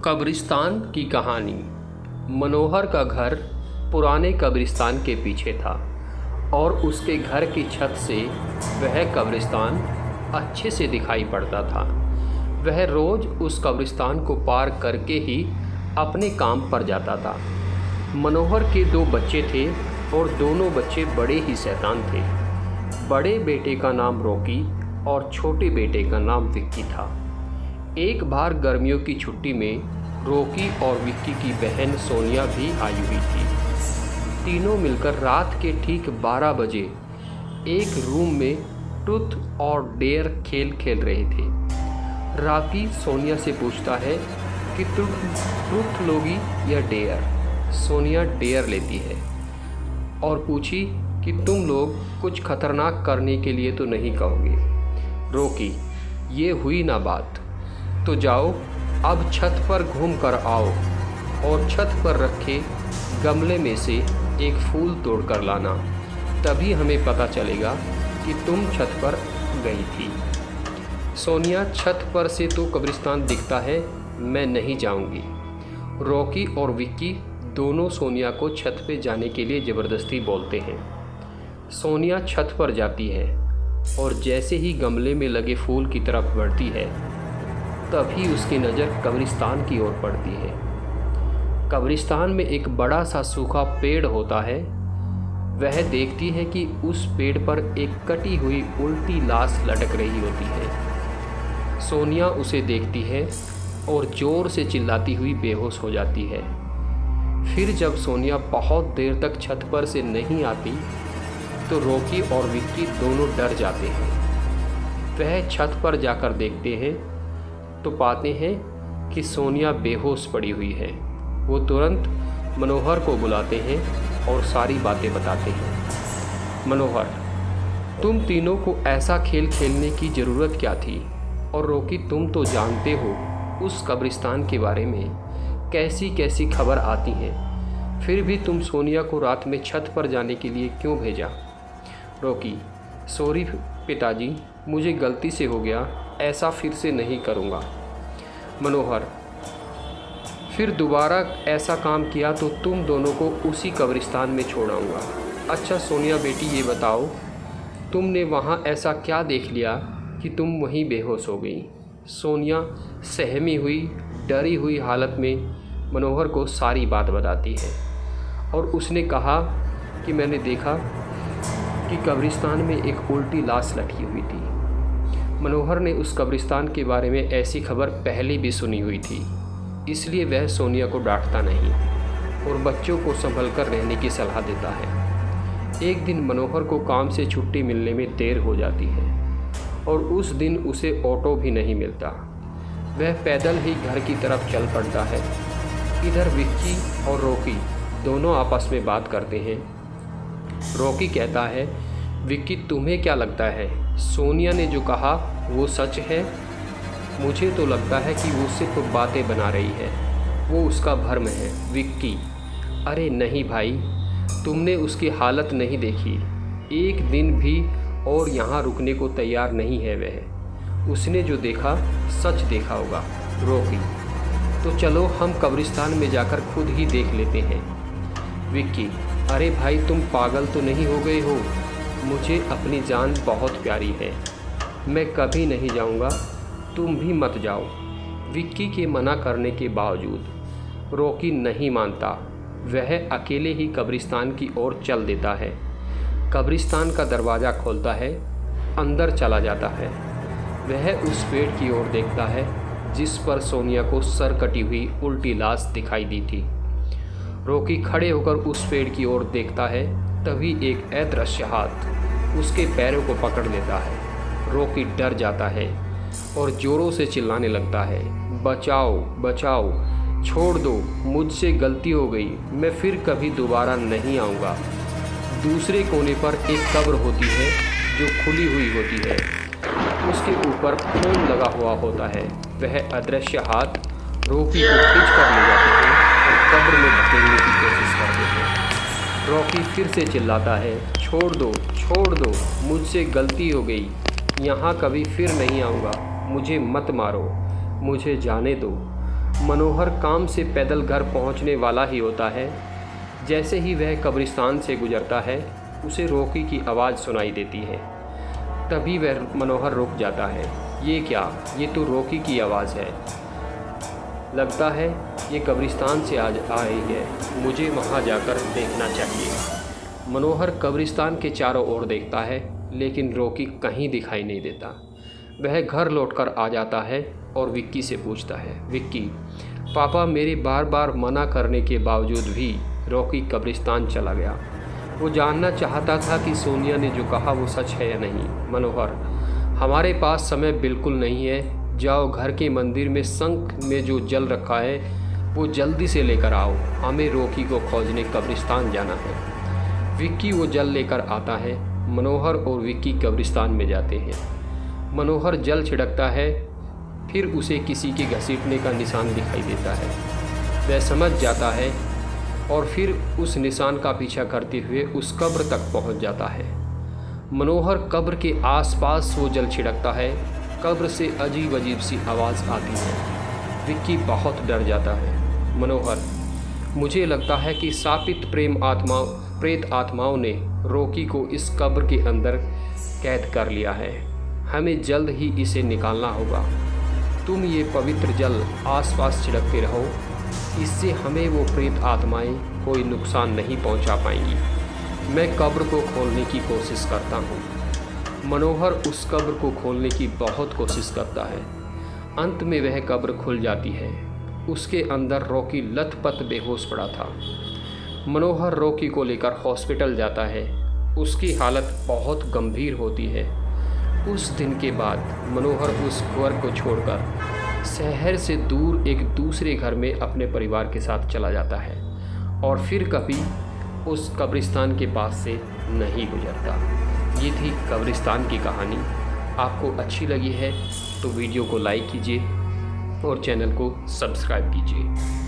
कब्रिस्तान की कहानी। मनोहर का घर पुराने कब्रिस्तान के पीछे था और उसके घर की छत से वह कब्रिस्तान अच्छे से दिखाई पड़ता था। वह रोज़ उस कब्रिस्तान को पार करके ही अपने काम पर जाता था। मनोहर के 2 बच्चे थे और दोनों बच्चे बड़े ही शैतान थे। बड़े बेटे का नाम रॉकी और छोटे बेटे का नाम विक्की था। एक बार गर्मियों की छुट्टी में रॉकी और विक्की की बहन सोनिया भी आई हुई थी। तीनों मिलकर रात के ठीक 12 बजे एक रूम में ट्रूथ और डेयर खेल खेल रहे थे। रॉकी सोनिया से पूछता है कि तुम ट्रूथ लोगी या डेयर। सोनिया डेयर लेती है और पूछी कि तुम लोग कुछ खतरनाक करने के लिए तो नहीं कहोगे। रॉकी, ये हुई ना बात, तो जाओ अब छत पर घूम कर आओ और छत पर रखे गमले में से एक फूल तोड़ कर लाना, तभी हमें पता चलेगा कि तुम छत पर गई थी। सोनिया, छत पर से तो कब्रिस्तान दिखता है, मैं नहीं जाऊंगी। रॉकी और विक्की दोनों सोनिया को छत पे जाने के लिए ज़बरदस्ती बोलते हैं। सोनिया छत पर जाती है और जैसे ही गमले में लगे फूल की तरफ बढ़ती है तभी उसकी नज़र कब्रिस्तान की ओर पड़ती है। कब्रिस्तान में एक बड़ा सा सूखा पेड़ होता है। वह देखती है कि उस पेड़ पर एक कटी हुई उल्टी लाश लटक रही होती है। सोनिया उसे देखती है और ज़ोर से चिल्लाती हुई बेहोश हो जाती है। फिर जब सोनिया बहुत देर तक छत पर से नहीं आती तो रॉकी और विक्की दोनों डर जाते हैं। वह छत पर जाकर देखते हैं तो पाते हैं कि सोनिया बेहोश पड़ी हुई है। वो तुरंत मनोहर को बुलाते हैं और सारी बातें बताते हैं। मनोहर, तुम तीनों को ऐसा खेल खेलने की ज़रूरत क्या थी? और रॉकी, तुम तो जानते हो उस कब्रिस्तान के बारे में कैसी कैसी खबर आती हैं, फिर भी तुम सोनिया को रात में छत पर जाने के लिए क्यों भेजा? रॉकी, सॉरी पिताजी, मुझे गलती से हो गया, ऐसा फिर से नहीं करूँगा। मनोहर, फिर दोबारा ऐसा काम किया तो तुम दोनों को उसी कब्रिस्तान में छोड़ाऊँगा। अच्छा सोनिया बेटी, ये बताओ तुमने वहाँ ऐसा क्या देख लिया कि तुम वहीं बेहोश हो गई? सोनिया सहमी हुई, डरी हुई हालत में मनोहर को सारी बात बताती है और उसने कहा कि मैंने देखा कि कब्रिस्तान में एक उल्टी लाश लटकी हुई थी। मनोहर ने उस कब्रिस्तान के बारे में ऐसी खबर पहले भी सुनी हुई थी, इसलिए वह सोनिया को डांटता नहीं और बच्चों को संभल कर रहने की सलाह देता है। एक दिन मनोहर को काम से छुट्टी मिलने में देर हो जाती है और उस दिन उसे ऑटो भी नहीं मिलता। वह पैदल ही घर की तरफ चल पड़ता है। इधर विक्की और रॉकी दोनों आपस में बात करते हैं। रॉकी कहता है, विक्की, तुम्हें क्या लगता है सोनिया ने जो कहा वो सच है? मुझे तो लगता है कि वो सिर्फ बातें बना रही है, वो उसका भ्रम है। विक्की, अरे नहीं भाई, तुमने उसकी हालत नहीं देखी, एक दिन भी और यहाँ रुकने को तैयार नहीं है वह। उसने जो देखा सच देखा होगा। रॉकी, तो चलो हम कब्रिस्तान में जाकर खुद ही देख लेते हैं। विक्की, अरे भाई, तुम पागल तो नहीं हो गए हो? मुझे अपनी जान बहुत प्यारी है, मैं कभी नहीं जाऊंगा, तुम भी मत जाओ। विक्की के मना करने के बावजूद रॉकी नहीं मानता। वह अकेले ही कब्रिस्तान की ओर चल देता है। कब्रिस्तान का दरवाज़ा खोलता है, अंदर चला जाता है। वह उस पेड़ की ओर देखता है जिस पर सोनिया को सर कटी हुई उल्टी लाश दिखाई दी थी। रॉकी खड़े होकर उस पेड़ की ओर देखता है, तभी एक अदृश्य हाथ उसके पैरों को पकड़ लेता है। रॉकी डर जाता है और ज़ोरों से चिल्लाने लगता है, बचाओ बचाओ, छोड़ दो, मुझसे गलती हो गई, मैं फिर कभी दोबारा नहीं आऊँगा। दूसरे कोने पर एक कब्र होती है जो खुली हुई होती है, उसके ऊपर खून लगा हुआ होता है। वह अदृश्य हाथ रॉकी को खींच कर ले जाते हैं और कब्र में धकेलने की कोशिश करते हैं। रॉकी फिर से चिल्लाता है, छोड़ दो, मुझसे गलती हो गई, यहाँ कभी फिर नहीं आऊँगा, मुझे मत मारो, मुझे जाने दो। मनोहर काम से पैदल घर पहुंचने वाला ही होता है। जैसे ही वह कब्रिस्तान से गुजरता है उसे रॉकी की आवाज़ सुनाई देती है। तभी वह मनोहर रुक जाता है। ये क्या, ये तो रॉकी की आवाज़ है। लगता है ये कब्रिस्तान से आज आई है, मुझे वहाँ जाकर देखना चाहिए। मनोहर कब्रिस्तान के चारों ओर देखता है लेकिन रॉकी कहीं दिखाई नहीं देता। वह घर लौटकर आ जाता है और विक्की से पूछता है, विक्की पापा मेरे बार बार मना करने के बावजूद भी रॉकी कब्रिस्तान चला गया। वो जानना चाहता था कि सोनिया ने जो कहा वो सच है या नहीं। मनोहर, हमारे पास समय बिल्कुल नहीं है, जाओ घर के मंदिर में शंख में जो जल रखा है वो जल्दी से लेकर आओ, हमें रॉकी को खोजने कब्रिस्तान जाना है। विक्की वो जल लेकर आता है। मनोहर और विक्की कब्रिस्तान में जाते हैं। मनोहर जल छिड़कता है, फिर उसे किसी के घसीटने का निशान दिखाई देता है। वह समझ जाता है और फिर उस निशान का पीछा करते हुए उस कब्र तक पहुंच जाता है। मनोहर कब्र के आसपास वो जल छिड़कता है। कब्र से अजीब अजीब सी आवाज़ आती है। विक्की बहुत डर जाता है। मनोहर, मुझे लगता है कि शापित प्रेत आत्माओं ने रॉकी को इस कब्र के अंदर कैद कर लिया है। हमें जल्द ही इसे निकालना होगा। तुम ये पवित्र जल आसपास छिड़कते रहो, इससे हमें वो प्रेत आत्माएं कोई नुकसान नहीं पहुंचा पाएंगी। मैं कब्र को खोलने की कोशिश करता हूँ। मनोहर उस कब्र को खोलने की बहुत कोशिश करता है। अंत में वह कब्र खुल जाती है। उसके अंदर रॉकी लथपथ बेहोश पड़ा था। मनोहर रॉकी को लेकर हॉस्पिटल जाता है। उसकी हालत बहुत गंभीर होती है। उस दिन के बाद मनोहर उस घर को छोड़कर शहर से दूर एक दूसरे घर में अपने परिवार के साथ चला जाता है और फिर कभी उस कब्रिस्तान के पास से नहीं गुजरता। ये थी कब्रिस्तान की कहानी। आपको अच्छी लगी है तो वीडियो को लाइक कीजिए और चैनल को सब्सक्राइब कीजिए।